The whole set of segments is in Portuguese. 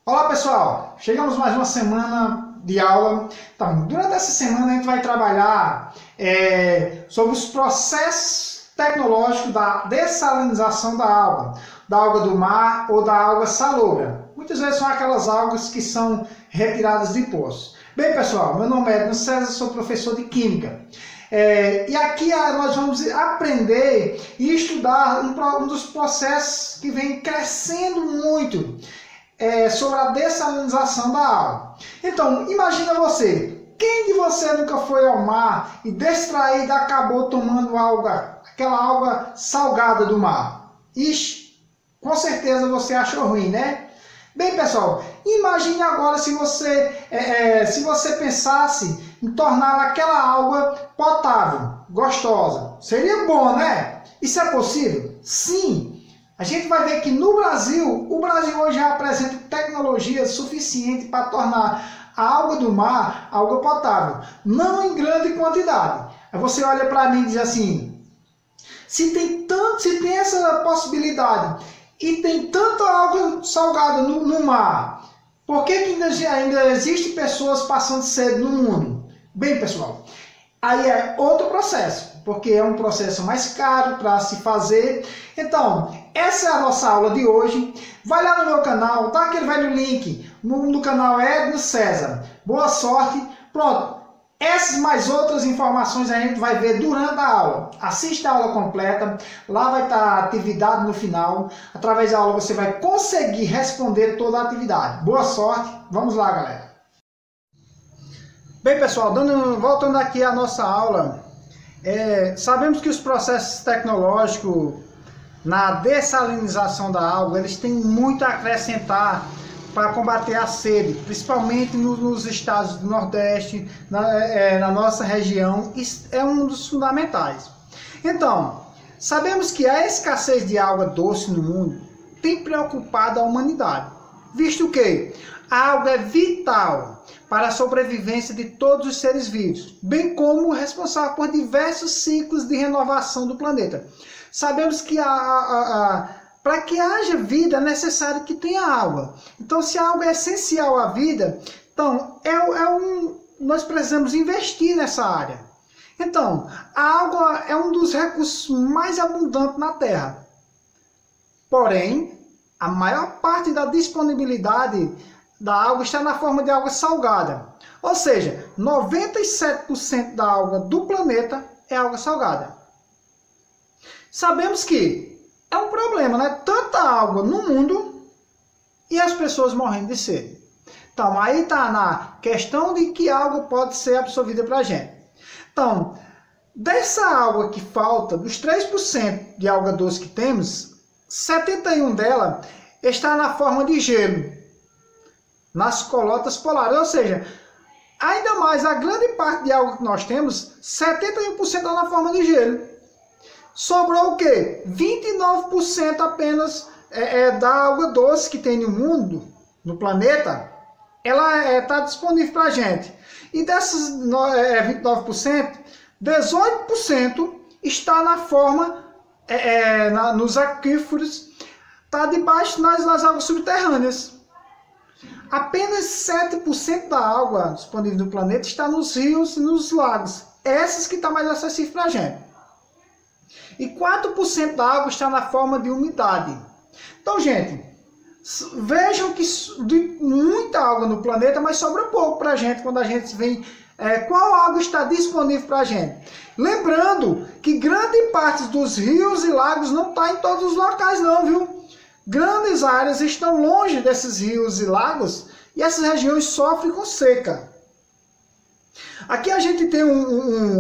Olá pessoal, chegamos mais uma semana de aula. Então, durante essa semana a gente vai trabalhar sobre os processos tecnológicos da dessalinização da água do mar ou da água salobra. Muitas vezes são aquelas águas que são retiradas de poços. Bem pessoal, meu nome é Edno César, sou professor de Química. E aqui nós vamos aprender e estudar um dos processos que vem crescendo muito sobre a dessalinização da água. Então, imagina você, quem de você nunca foi ao mar e distraído acabou tomando aquela água salgada do mar? Ixi, com certeza você achou ruim, né? Bem pessoal, imagine agora se você pensasse em tornar aquela água potável, gostosa. Seria bom, né? Isso é possível? Sim! A gente vai ver que no Brasil, o Brasil hoje já apresenta tecnologia suficiente para tornar a água do mar água potável, não em grande quantidade. Aí você olha para mim e diz assim, se tem essa possibilidade e tem tanta água salgada no mar, por que ainda existe pessoas passando sede no mundo? Bem, pessoal, aí é outro processo, porque é um processo mais caro para se fazer. Então, essa é a nossa aula de hoje. Vai lá no meu canal, dá aquele velho link no canal Edno César. Boa sorte. Pronto. Essas mais outras informações a gente vai ver durante a aula. Assista a aula completa, lá vai estar a atividade no final. Através da aula você vai conseguir responder toda a atividade. Boa sorte, vamos lá galera. Bem pessoal, voltando aqui à nossa aula, sabemos que os processos tecnológicos na dessalinização da água, eles têm muito a acrescentar para combater a sede, principalmente nos estados do Nordeste, na nossa região. Isso é um dos fundamentais. Então, sabemos que a escassez de água doce no mundo tem preocupado a humanidade, visto que a água é vital para a sobrevivência de todos os seres vivos, bem como responsável por diversos ciclos de renovação do planeta. Sabemos que para que haja vida é necessário que tenha água. Então, se a água é essencial à vida, então nós precisamos investir nessa área. Então, a água é um dos recursos mais abundantes na Terra. Porém, a maior parte da disponibilidade da água está na forma de água salgada. Ou seja, 97% da água do planeta é água salgada. Sabemos que é um problema, né? Tanta água no mundo e as pessoas morrendo de sede. Então, aí está na questão de que água pode ser absorvida para a gente. Então, dessa água que falta, dos 3% de água doce que temos, 71% dela está na forma de gelo, nas calotas polares. Ou seja, ainda mais a grande parte de água que nós temos, 71% está na forma de gelo. Sobrou o quê? 29% apenas da água doce que tem no mundo, no planeta, ela está disponível para a gente. E dessas 29%, 18% está na forma, nos aquíferos, está debaixo nas águas subterrâneas. Apenas 7% da água disponível no planeta está nos rios e nos lagos. Essas que estão mais acessíveis para a gente. E 4% da água está na forma de umidade. Então, gente, vejam que de muita água no planeta, mas sobra pouco para a gente quando a gente vem. Qual água está disponível para a gente? Lembrando que grande parte dos rios e lagos não está em todos os locais não, viu? Grandes áreas estão longe desses rios e lagos e essas regiões sofrem com seca. Aqui a gente tem um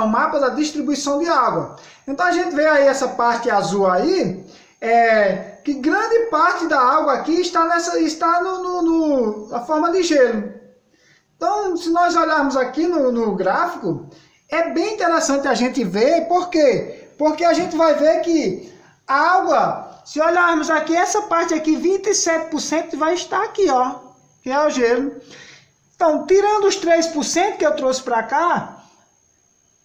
mapa da distribuição de água. Então a gente vê aí essa parte azul aí, que grande parte da água aqui está na forma de gelo. Então, se nós olharmos aqui no gráfico, é bem interessante a gente ver. Por quê? Porque a gente vai ver que a água, se olharmos aqui, essa parte aqui, 27% vai estar aqui, ó, que é o gelo. Então, tirando os 3% que eu trouxe para cá,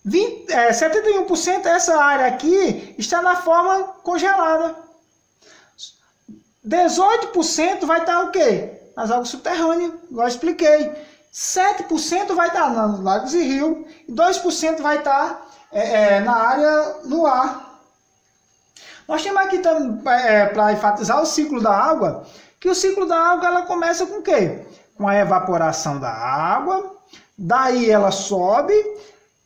71% dessa área aqui está na forma congelada. 18% vai estar o quê? Nas águas subterrâneas, igual eu expliquei. 7% vai estar nos lagos e rios, e 2% vai estar na área no ar. Nós temos aqui também, para enfatizar o ciclo da água, que o ciclo da água ela começa com o quê? Com a evaporação da água, daí ela sobe,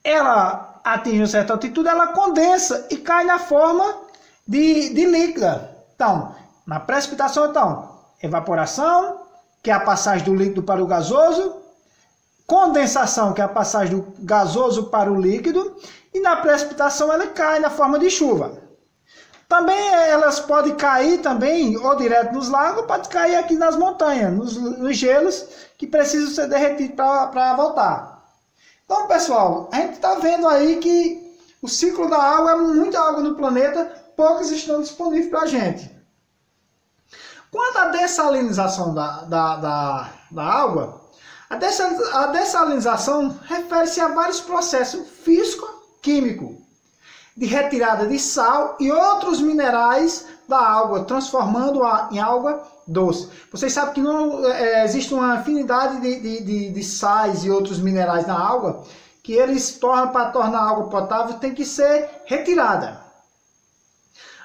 ela atinge uma certa altitude, ela condensa e cai na forma de líquida. Então, na precipitação, evaporação, que é a passagem do líquido para o gasoso, condensação, que é a passagem do gasoso para o líquido, e na precipitação ela cai na forma de chuva. Também elas podem cair também, ou direto nos lagos, ou pode cair aqui nas montanhas, nos gelos, que precisam ser derretidos para voltar. Então, pessoal, a gente está vendo aí que o ciclo da água é muita água no planeta, poucas estão disponíveis para a gente. Quanto à dessalinização da água, a dessalinização refere-se a vários processos físico-químicos de retirada de sal e outros minerais da água, transformando-a em água doce. Vocês sabem que não existe uma infinidade de sais e outros minerais na água que eles para tornar a água potável tem que ser retirada.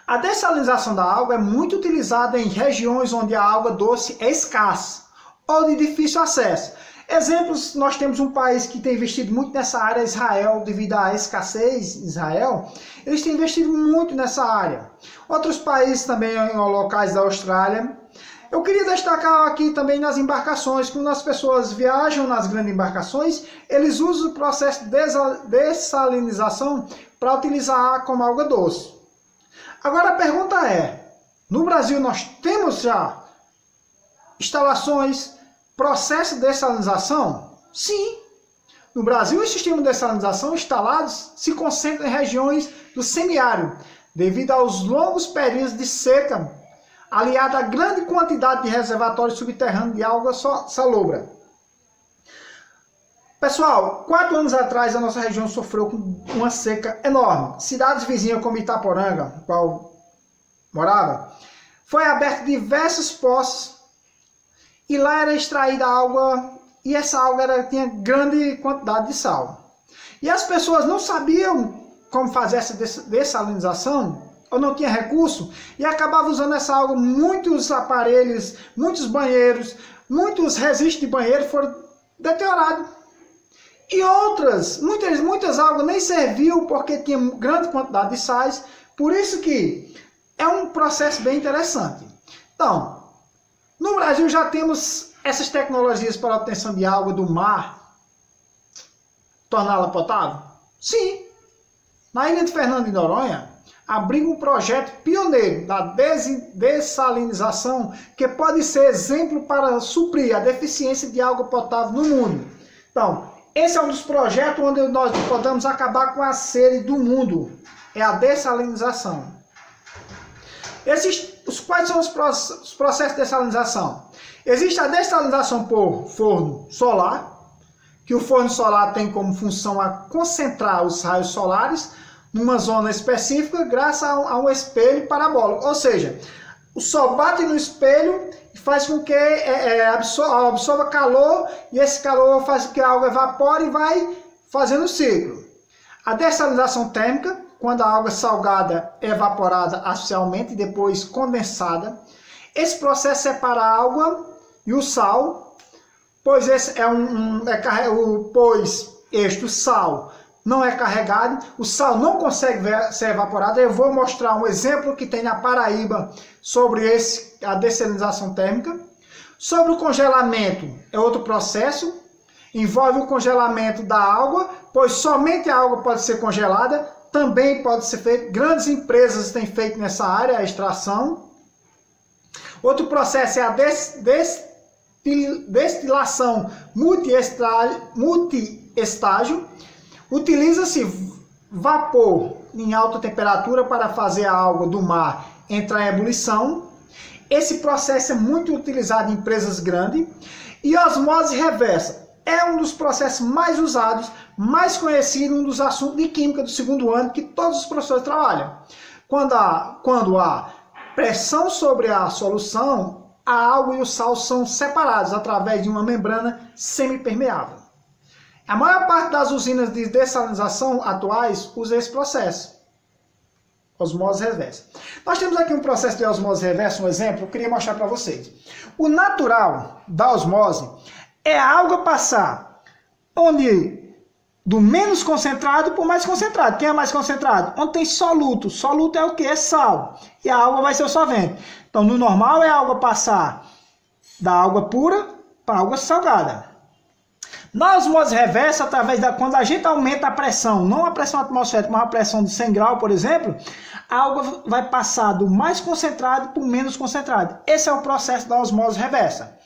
A dessalinização da água é muito utilizada em regiões onde a água doce é escassa ou de difícil acesso. Exemplos, nós temos um país que tem investido muito nessa área, Israel, devido à escassez em Israel, eles têm investido muito nessa área. Outros países também, em locais da Austrália. Eu queria destacar aqui também nas embarcações, quando as pessoas viajam nas grandes embarcações, eles usam o processo de dessalinização para utilizar como água doce. Agora a pergunta é, no Brasil nós temos já instalações, processo de dessalinização? Sim. No Brasil, o sistema de dessalinização instalados se concentra em regiões do semiárido, devido aos longos períodos de seca, aliado à grande quantidade de reservatórios subterrâneos de água salobra. Pessoal, 4 anos atrás a nossa região sofreu com uma seca enorme. Cidades vizinhas como Itaporanga, no qual morava, foi aberto diversos poços e lá era extraída água, e essa água tinha grande quantidade de sal. E as pessoas não sabiam como fazer essa dessalinização, ou não tinha recurso, e acabavam usando essa água. Muitos aparelhos, muitos banheiros, muitos resíduos de banheiro foram deteriorados. E muitas águas nem serviam porque tinha grande quantidade de sais, por isso que é um processo bem interessante. Então, no Brasil já temos essas tecnologias para a obtenção de água do mar, torná-la potável? Sim. Na ilha de Fernando de Noronha, abriga um projeto pioneiro da dessalinização que pode ser exemplo para suprir a deficiência de água potável no mundo. Então, esse é um dos projetos onde nós podemos acabar com a sede do mundo, é a dessalinização. Quais são os processos de dessalinização? Existe a dessalinização por forno solar, que o forno solar tem como função a concentrar os raios solares numa zona específica graças a um espelho parabólico. Ou seja, o sol bate no espelho e faz com que absorva calor, e esse calor faz com que a água evapore e vai fazendo o ciclo. A dessalinização térmica, quando a água salgada é evaporada artificialmente e depois condensada. Esse processo separa a água e o sal, pois o sal não é carregado, o sal não consegue ser evaporado. Eu vou mostrar um exemplo que tem na Paraíba sobre a dessalinização térmica. Sobre o congelamento, é outro processo, envolve o congelamento da água, pois somente a água pode ser congelada. Também pode ser feito, grandes empresas têm feito nessa área, a extração. Outro processo é a destilação multiestágio. Utiliza-se vapor em alta temperatura para fazer a água do mar entrar em ebulição. Esse processo é muito utilizado em empresas grandes. E osmose reversa é um dos processos mais usados, mais conhecido, um dos assuntos de química do segundo ano que todos os professores trabalham. Quando há pressão sobre a solução, a água e o sal são separados através de uma membrana semipermeável. A maior parte das usinas de dessalinização atuais usa esse processo, osmose reversa. Nós temos aqui um processo de osmose reversa, um exemplo, eu queria mostrar para vocês. O natural da osmose é a água passar do menos concentrado para o mais concentrado. Quem é mais concentrado? Onde tem soluto. Soluto é o que? É sal. E a água vai ser o solvente. Então, no normal é a água passar da água pura para a água salgada. Na osmose reversa, quando a gente aumenta a pressão, não a pressão atmosférica, mas a pressão de 100 graus, por exemplo, a água vai passar do mais concentrado para o menos concentrado. Esse é o processo da osmose reversa.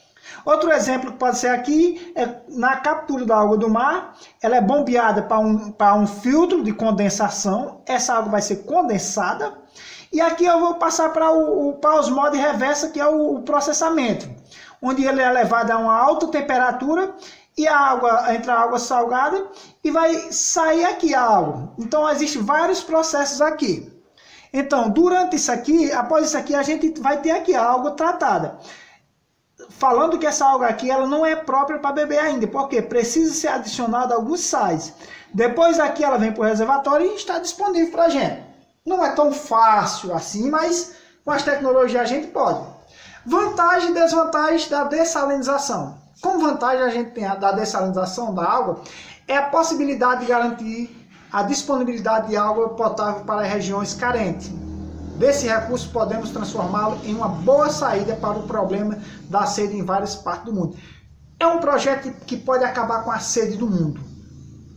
Outro exemplo que pode ser aqui é na captura da água do mar, ela é bombeada para um filtro de condensação, essa água vai ser condensada, e aqui eu vou passar para a osmose reversa, que é o processamento, onde ele é levado a uma alta temperatura e entra a água salgada e vai sair aqui a água. Então existem vários processos aqui. Então, durante isso aqui, após isso aqui, a gente vai ter aqui a água tratada. Falando que essa água aqui ela não é própria para beber ainda, porque precisa ser adicionado alguns sais. Depois aqui ela vem para o reservatório e está disponível para a gente. Não é tão fácil assim, mas com as tecnologias a gente pode. Vantagem e desvantagem da dessalinização. Como vantagem a gente tem da dessalinização da água é a possibilidade de garantir a disponibilidade de água potável para regiões carentes. Desse recurso podemos transformá-lo em uma boa saída para o problema da sede em várias partes do mundo. É um projeto que pode acabar com a sede do mundo.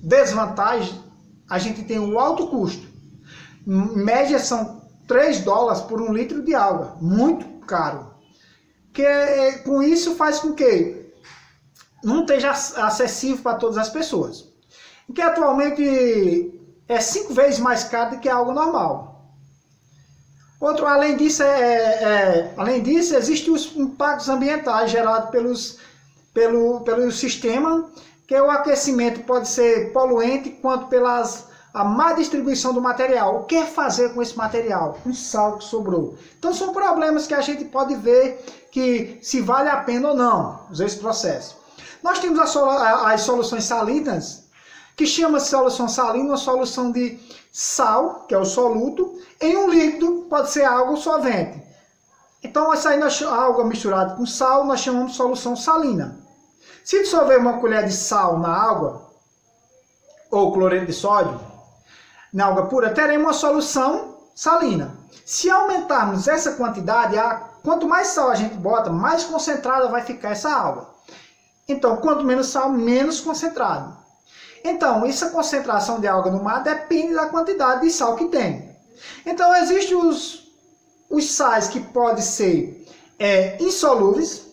Desvantagem, a gente tem o alto custo. Em média são $3 por 1 litro de água, muito caro. Com isso faz com que não esteja acessível para todas as pessoas. Que atualmente é 5 vezes mais caro do que a água normal. Além disso, existem os impactos ambientais gerados pelo sistema, que o aquecimento pode ser poluente, quanto a má distribuição do material. O que fazer com esse material? Um sal que sobrou. Então são problemas que a gente pode ver que se vale a pena ou não esse processo. Nós temos as soluções salinas, que chama-se solução salina, uma solução de sal, que é o soluto, em um líquido, pode ser água ou solvente. Então, essa aí, a água misturada com sal, nós chamamos de solução salina. Se dissolver uma colher de sal na água, ou cloreto de sódio, na água pura, teremos uma solução salina. Se aumentarmos essa quantidade, quanto mais sal a gente bota, mais concentrada vai ficar essa água. Então, quanto menos sal, menos concentrado. Então, essa concentração de água no mar depende da quantidade de sal que tem. Então, existem os sais que podem ser insolúveis.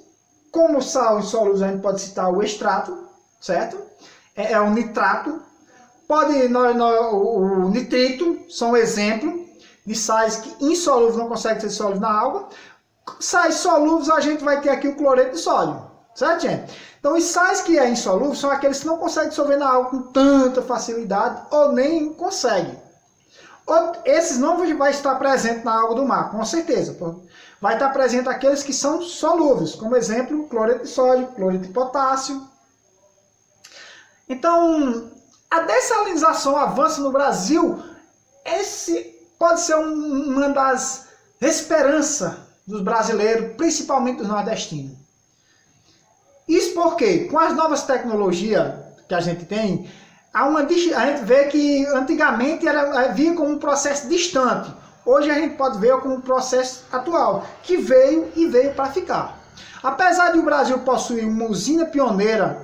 Como sal insolúvel, a gente pode citar o extrato, certo? É o nitrato. O nitrito são um exemplo de sais que insolúveis não conseguem ser dissolvidos na água. Sais solúveis, a gente vai ter aqui o cloreto de sódio, certo, gente? Então, os sais que é insolúvel são aqueles que não conseguem dissolver na água com tanta facilidade ou nem conseguem. Esses não vai estar presentes na água do mar, com certeza. Vai estar presente aqueles que são solúveis, como exemplo, cloreto de sódio, cloreto de potássio. Então, a dessalinização avança no Brasil. Esse pode ser uma das esperanças dos brasileiros, principalmente dos nordestinos. Isso porque, com as novas tecnologias que a gente tem, a gente vê que antigamente via como um processo distante. Hoje a gente pode ver como um processo atual, que veio para ficar. Apesar de o Brasil possuir uma usina pioneira,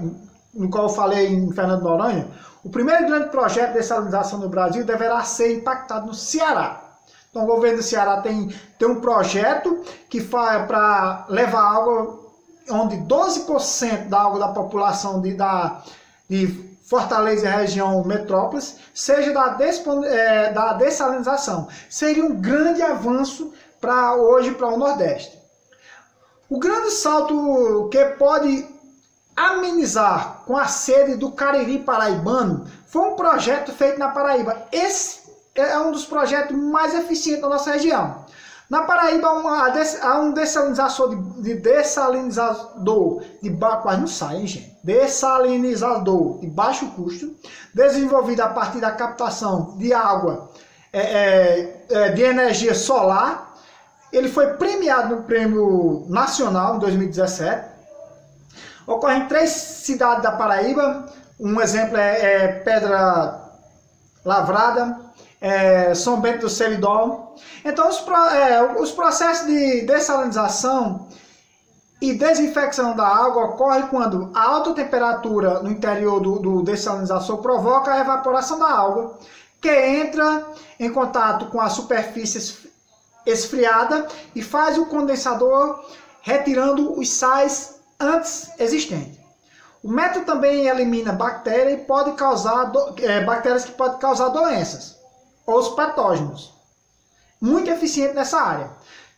no qual eu falei em Fernando de Noronha, o primeiro grande projeto de dessalinização no Brasil deverá ser impactado no Ceará. Então o governo do Ceará tem um projeto que faz para levar água, onde 12% da água da população de Fortaleza e região metrópolis seja da dessalinização. Seria um grande avanço hoje para o Nordeste. O grande salto que pode amenizar com a sede do Cariri paraibano foi um projeto feito na Paraíba. Esse é um dos projetos mais eficientes da nossa região. Na Paraíba há um dessalinizador quase não sai, hein, gente? Dessalinizador de baixo custo, desenvolvido a partir da captação de água de energia solar. Ele foi premiado no Prêmio Nacional em 2017. Ocorre em 3 cidades da Paraíba. Um exemplo é Pedra Lavrada, São Bento do Seridó. Então, os processos de dessalinização e desinfecção da água ocorrem quando a alta temperatura no interior do dessalinizador provoca a evaporação da água, que entra em contato com a superfície esfriada e faz o condensador retirando os sais antes existentes. O método também elimina bactérias que podem causar doenças ou os patógenos. Muito eficiente nessa área.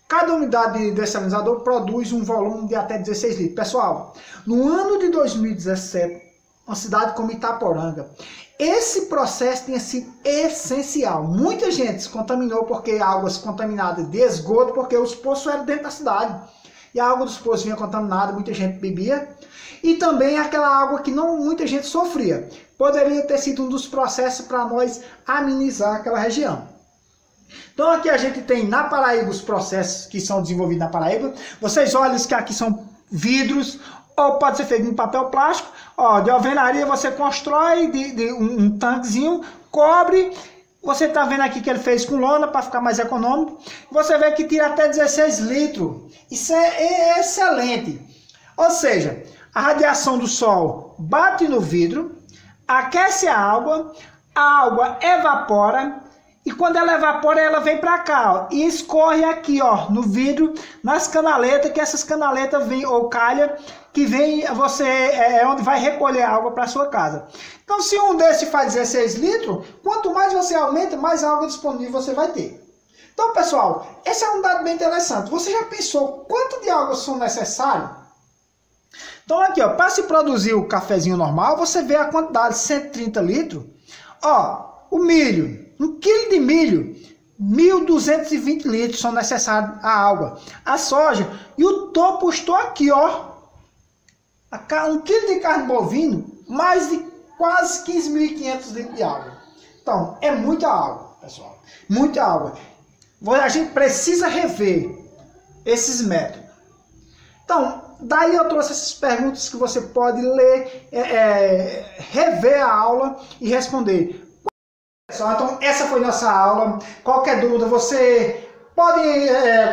Cada unidade de dessalinizador produz um volume de até 16 litros. Pessoal, no ano de 2017, uma cidade como Itaporanga, esse processo tinha sido essencial. Muita gente se contaminou porque águas contaminadas de esgoto, porque os poços eram dentro da cidade. E a água dos poços vinha contaminada, muita gente bebia. E também aquela água que muita gente sofria. Poderia ter sido um dos processos para nós amenizar aquela região. Então aqui a gente tem na Paraíba os processos que são desenvolvidos na Paraíba. Vocês olham que aqui são vidros, ou pode ser feito em papel plástico. Ó, de alvenaria você constrói um tanquezinho, cobre. Você está vendo aqui que ele fez com lona para ficar mais econômico. Você vê que tira até 16 litros. Isso é excelente. Ou seja, a radiação do sol bate no vidro, aquece a água evapora. E quando ela evapora, ela vem para cá, ó, e escorre aqui, ó, no vidro, nas canaletas, que essas canaletas vêm, ou calha, que vem, é onde vai recolher a água para sua casa. Então, se um desse faz 16 litros, quanto mais você aumenta, mais água disponível você vai ter. Então, pessoal, esse é um dado bem interessante. Você já pensou quanto de água são necessários? Então, aqui, ó, para se produzir o cafezinho normal, você vê a quantidade, 130 litros. Ó, o milho. 1 quilo de milho, 1.220 litros são necessários a água. A soja, e o topo estou aqui, ó. 1 quilo de carne bovino, mais de quase 15.500 litros de água. Então, é muita água, pessoal. Muita água. A gente precisa rever esses métodos. Então, daí eu trouxe essas perguntas que você pode ler, rever a aula e responder. Então, essa foi nossa aula. Qualquer dúvida, você pode,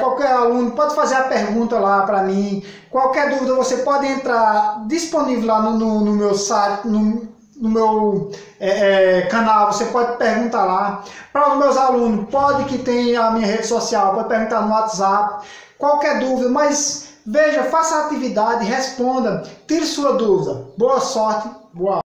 qualquer aluno pode fazer a pergunta lá para mim. Qualquer dúvida, você pode entrar disponível lá no meu site, no meu canal, você pode perguntar lá. Para os meus alunos, pode que tenha a minha rede social, pode perguntar no WhatsApp. Qualquer dúvida, mas veja, faça a atividade, responda, tire sua dúvida. Boa sorte, boa aula.